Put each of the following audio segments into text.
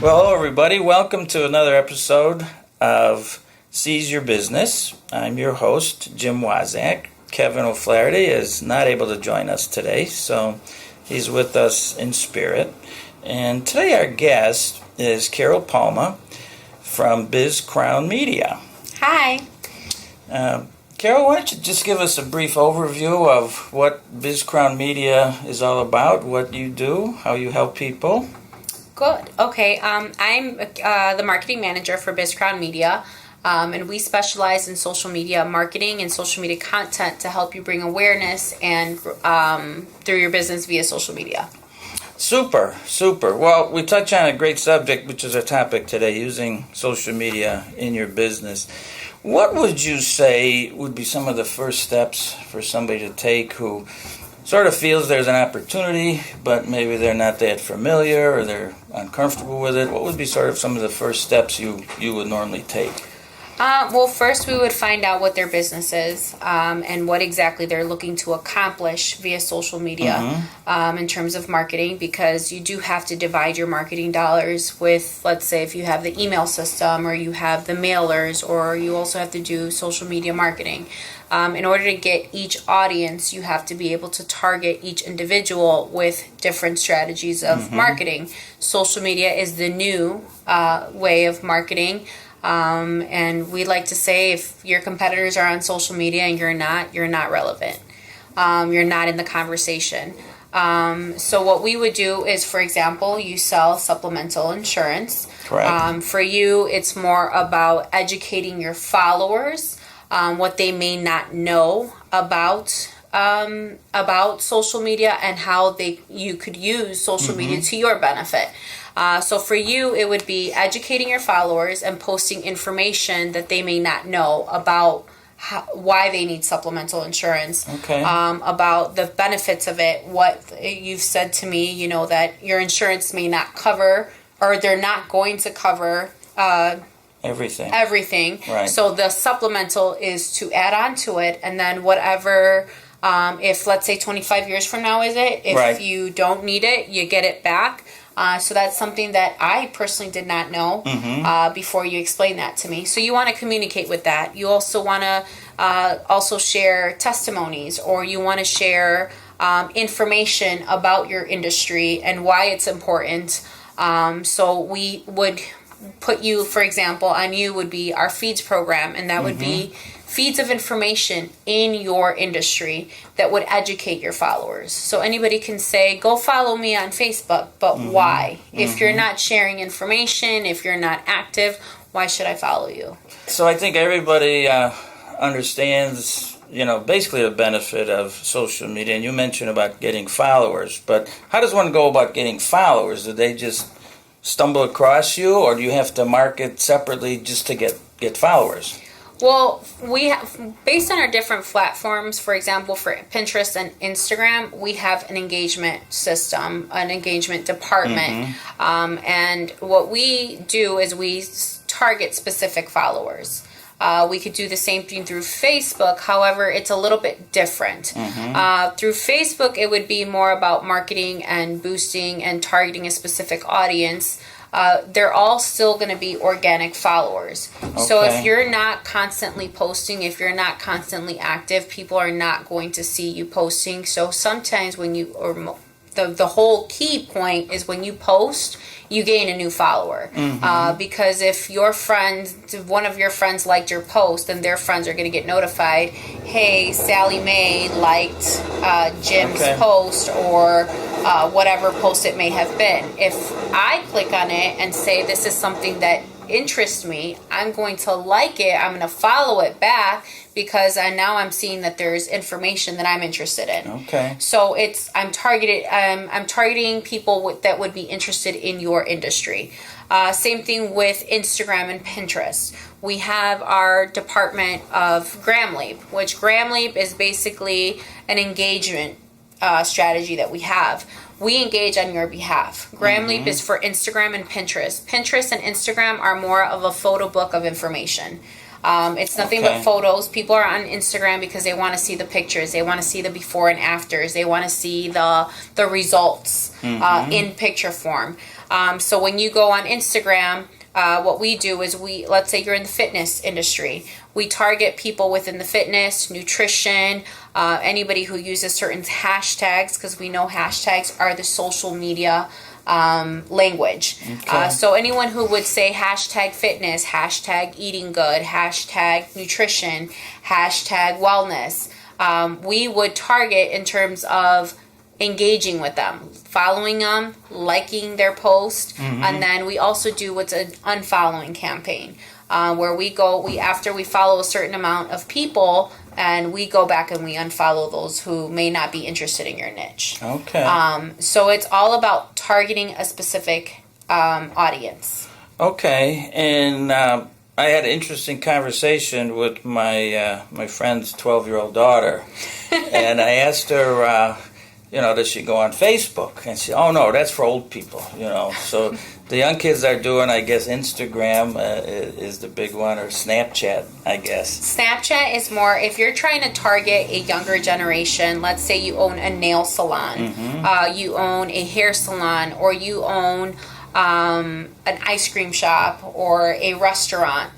Well, hello everybody. Welcome to another episode of Seize Your Business. I'm your host, Jim Wozak. Kevin O'Flaherty is not able to join us today, so he's with us in spirit. And today our guest is Carol Palma from BizCrown Media. Hi. Carol, why don't you just give us a brief overview of what BizCrown Media is all about, what you do, how you help people? Good. Okay. I'm the marketing manager for BizCrown Media, and we specialize in social media marketing and social media content to help you bring awareness and through your business via social media. Super. Well, we touch on a great subject, which is our topic today, using social media in your business. What would you say would be some of the first steps for somebody to take who sort of feels there's an opportunity, but maybe they're not that familiar or they're uncomfortable with it? What would be sort of some of the first steps you would normally take? Well, first we would find out what their business is and what exactly they're looking to accomplish via social media in terms of marketing, because you do have to divide your marketing dollars with, let's say, if you have the email system or you have the mailers, or you also have to do social media marketing. In order to get each audience, you have to be able to target each individual with different strategies of marketing. Social media is the new way of marketing. And we like to say, if your competitors are on social media and you're not relevant. You're not in the conversation. So what we would do is, for example, you sell supplemental insurance. Correct. For you, it's more about educating your followers, what they may not know about social media and how you could use social media to your benefit. So for you, it would be educating your followers and posting information that they may not know about why they need supplemental insurance, about the benefits of it. What you've said to me, that your insurance may not cover, or they're not going to cover everything. Right. So the supplemental is to add on to it, and then whatever. If, let's say, 25 years from now if you don't need it, you get it back. So that's something that I personally did not know before you explained that to me. So you want to communicate with that. You also want to also share testimonies, or you want to share information about your industry and why it's important. So we would put you, for example, on you would be our feeds program, and that would be feeds of information in your industry that would educate your followers. So anybody can say, go follow me on Facebook, but why? If you're not sharing information, if you're not active, why should I follow you? So I think everybody understands, basically the benefit of social media. And you mentioned about getting followers, but how does one go about getting followers? Do they just stumble across you, or do you have to market separately just to get followers? Well, we have, based on our different platforms, for example, for Pinterest and Instagram, we have an engagement system, an engagement department. And what we do is we target specific followers. We could do the same thing through Facebook. However, it's a little bit different. Through Facebook, it would be more about marketing and boosting and targeting a specific audience. They're all still going to be organic followers. So if you're not constantly posting, if you're not constantly active, people are not going to see you posting. So sometimes when the whole key point is when you post, you gain a new follower. Because if one of your friends liked your post, then their friends are going to get notified, hey, Sally Mae liked Jim's post, or whatever post it may have been. If I click on it and say this is something that interests me, I'm going to like it, I'm going to follow it back, because now I'm seeing that there's information that I'm interested in. So I'm targeting people that would be interested in your industry. Same thing with Instagram and Pinterest. We have our department of Gramleap, which Gramleap is basically an engagement strategy that we have. We engage on your behalf. Gramleap is for Instagram and Pinterest. Pinterest and Instagram are more of a photo book of information. It's nothing but photos. People are on Instagram because they want to see the pictures. They want to see the before and afters. They want to see the results in picture form. So when you go on Instagram, what we do is let's say you're in the fitness industry. We target people within the fitness, nutrition, anybody who uses certain hashtags, because we know hashtags are the social media language. So anyone who would say hashtag fitness, hashtag eating good, hashtag nutrition, hashtag wellness, we would target in terms of engaging with them, following them, liking their post, and then we also do what's an unfollowing campaign, where after we follow a certain amount of people, and we go back and we unfollow those who may not be interested in your niche. So it's all about targeting a specific audience. And I had an interesting conversation with my friend's 12-year-old daughter, and I asked her, does she go on Facebook? And she, oh no, that's for old people, So the young kids are doing, I guess, Instagram is the big one, or Snapchat, I guess. Snapchat is more, if you're trying to target a younger generation, let's say you own a nail salon, you own a hair salon, or you own an ice cream shop or a restaurant.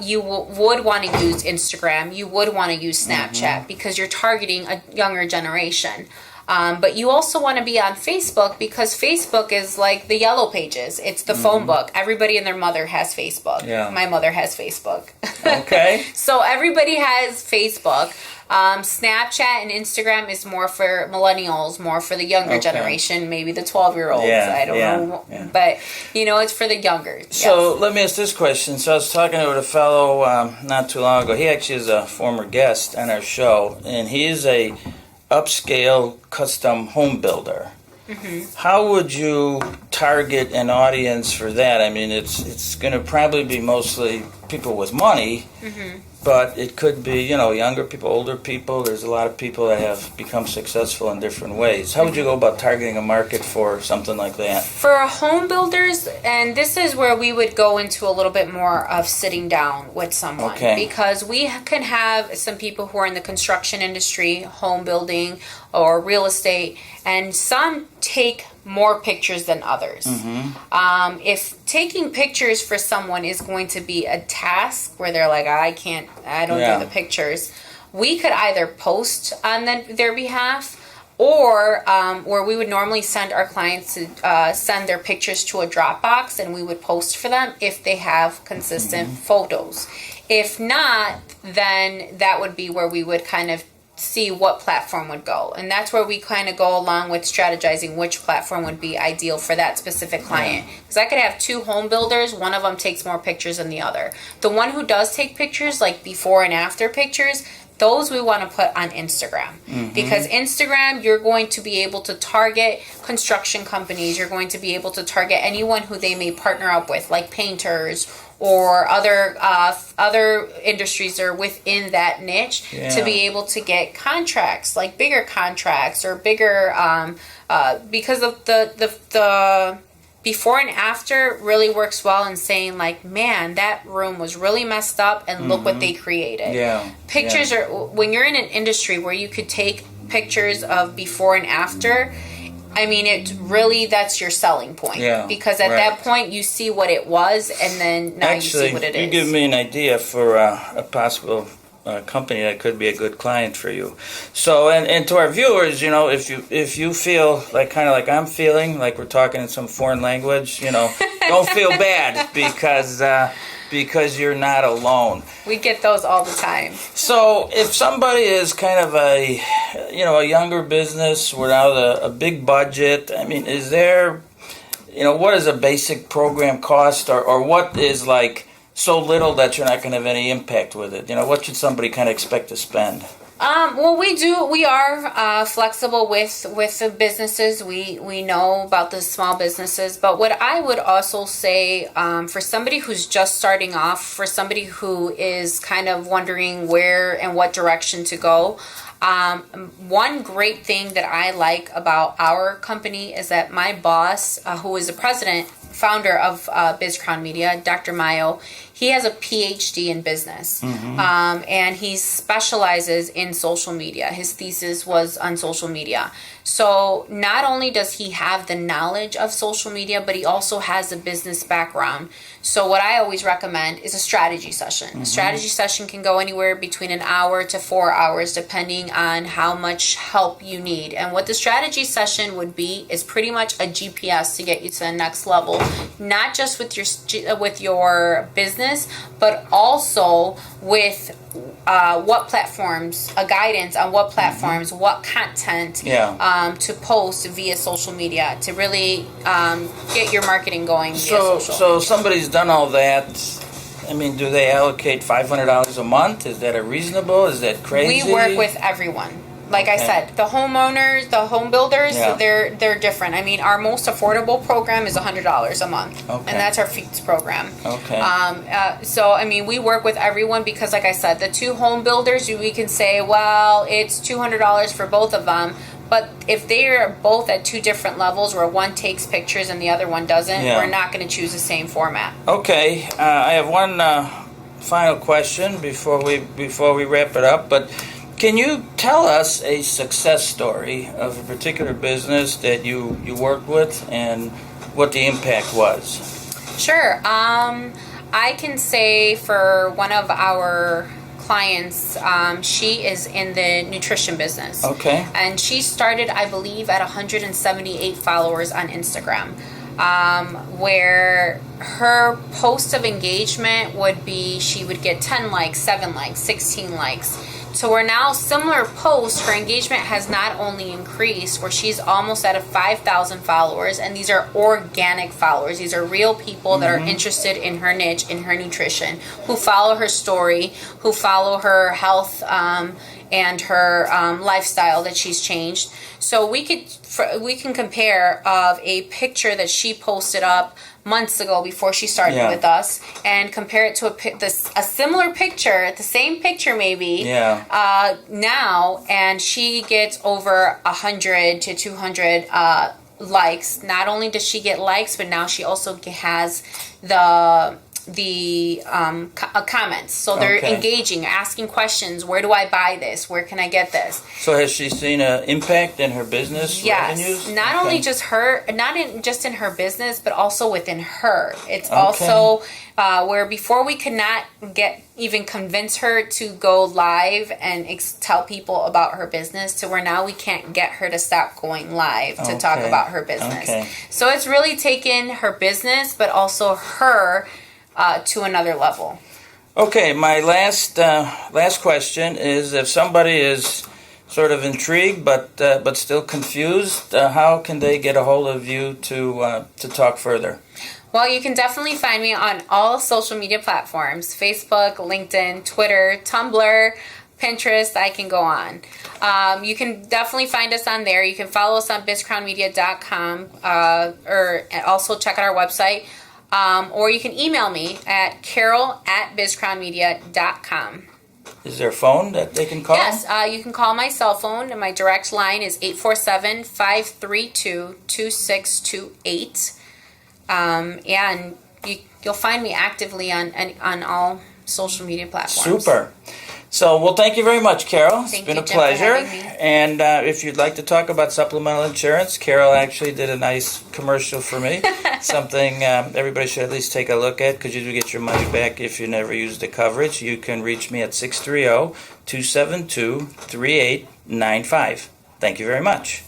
You would want to use Instagram, you would want to use Snapchat, because you're targeting a younger generation. But you also want to be on Facebook, because Facebook is like the yellow pages. It's the phone book. Everybody and their mother has Facebook. Yeah. My mother has Facebook. So everybody has Facebook. Snapchat and Instagram is more for millennials, more for the younger generation, maybe the 12-year-olds. I don't know. Yeah. But, it's for the younger. So let me ask this question. So I was talking with a fellow not too long ago. He actually is a former guest on our show, and he is a upscale custom home builder. How would you target an audience for that? I mean, it's going to probably be mostly people with money, but it could be, younger people, older people. There's a lot of people that have become successful in different ways. How would you go about targeting a market for something like that? For home builders, and this is where we would go into a little bit more of sitting down with someone. Because we can have some people who are in the construction industry, home building, or real estate, and some take more pictures than others. If taking pictures for someone is going to be a task where they're like, I don't do the pictures, we could either post on their behalf, or where we would normally send our clients to send their pictures to a Dropbox, and we would post for them if they have consistent photos. If not, then that would be where we would kind of see what platform would go, and that's where we kind of go along with strategizing which platform would be ideal for that specific client, because I could have two home builders, one of them takes more pictures than the other. The one who does take pictures, like before and after pictures, those we want to put on Instagram, because Instagram, you're going to be able to target construction companies, you're going to be able to target anyone who they may partner up with, like painters or other industries that are within that niche, to be able to get contracts, like bigger contracts or bigger, because of the before and after really works well in saying, like, man, that room was really messed up, and look what they created. Pictures are, when you're in an industry where you could take pictures of before and after, I mean, it really, that's your selling point. Because at that point, you see what it was, and then now you see what it is. You give me an idea for a possible company that could be a good client for you. So, and to our viewers, if you feel like kind of like I'm feeling, like we're talking in some foreign language, don't feel bad, because you're not alone. We get those all the time. So if somebody is kind of a younger business without a big budget, I mean, is there, what is a basic program cost, or what is like so little that you're not going to have any impact with it? What should somebody kind of expect to spend? Well, we are flexible with the businesses. We know about the small businesses, but what I would also say, for somebody who's just starting off, for somebody who is kind of wondering where and what direction to go, one great thing that I like about our company is that my boss, who is the president founder of BizCrown Media, Dr. Mayo, he has a PhD in business, and he specializes in social media. His thesis was on social media. So not only does he have the knowledge of social media, but he also has a business background. So what I always recommend is a strategy session. A strategy session can go anywhere between an hour to 4 hours, depending on how much help you need. And what the strategy session would be is pretty much a GPS to get you to the next level, not just with your business, but also with what platforms, a guidance on what platforms, what content to post via social media to really get your marketing going via social. So somebody's done all that. I mean, do they allocate $500 a month? Is that reasonable? Is that crazy? We work with everyone. Like I said, the homeowners, the home builders, they're different. I mean, our most affordable program is $100 a month, and that's our FEEDS program. Okay. So, I mean, we work with everyone because, like I said, the two home builders, we can say, well, it's $200 for both of them. But if they are both at two different levels where one takes pictures and the other one doesn't, we're not going to choose the same format. Okay. I have one final question before we wrap it up, but can you tell us a success story of a particular business that you worked with and what the impact was? Sure. I can say for one of our clients, she is in the nutrition business. Okay. And she started, I believe, at 178 followers on Instagram, where her post of engagement would be, she would get 10 likes, 7 likes, 16 likes. So we're now similar posts. Her engagement has not only increased, where she's almost at 5,000 followers, and these are organic followers. These are real people that are interested in her niche, in her nutrition, who follow her story, who follow her health and her lifestyle that she's changed. So we can compare of a picture that she posted up months ago before she started with us, and compare it to a similar picture, the same picture maybe, now, and she gets over 100 to 200 likes. Not only does she get likes, but now she also has the comments. So they're engaging, asking questions. Where do I buy this? Where can I get this? So has she seen an impact in her business revenues? Not only just her, just in her business, but also within her. It's also where before we could not even convince her to go live and tell people about her business, to where now we can't get her to stop going live to talk about her business. So it's really taken her business, but also her to another level. Okay, my last question is, if somebody is sort of intrigued but still confused, how can they get a hold of you to talk further? Well, you can definitely find me on all social media platforms: Facebook, LinkedIn, Twitter, Tumblr, Pinterest. I can go on. You can definitely find us on there. You can follow us on BizCrownMedia.com, or also check out our website. Or you can email me at carol@bizcrownmedia.com. Is there a phone that they can call? Yes, you can call my cell phone, and my direct line is 847-532-2628. And you'll find me actively on all social media platforms. Super. So, well, thank you very much, Carol. It's been a pleasure. And if you'd like to talk about supplemental insurance, Carol actually did a nice commercial for me. Something everybody should at least take a look at, because you do get your money back if you never use the coverage. You can reach me at 630-272-3895. Thank you very much.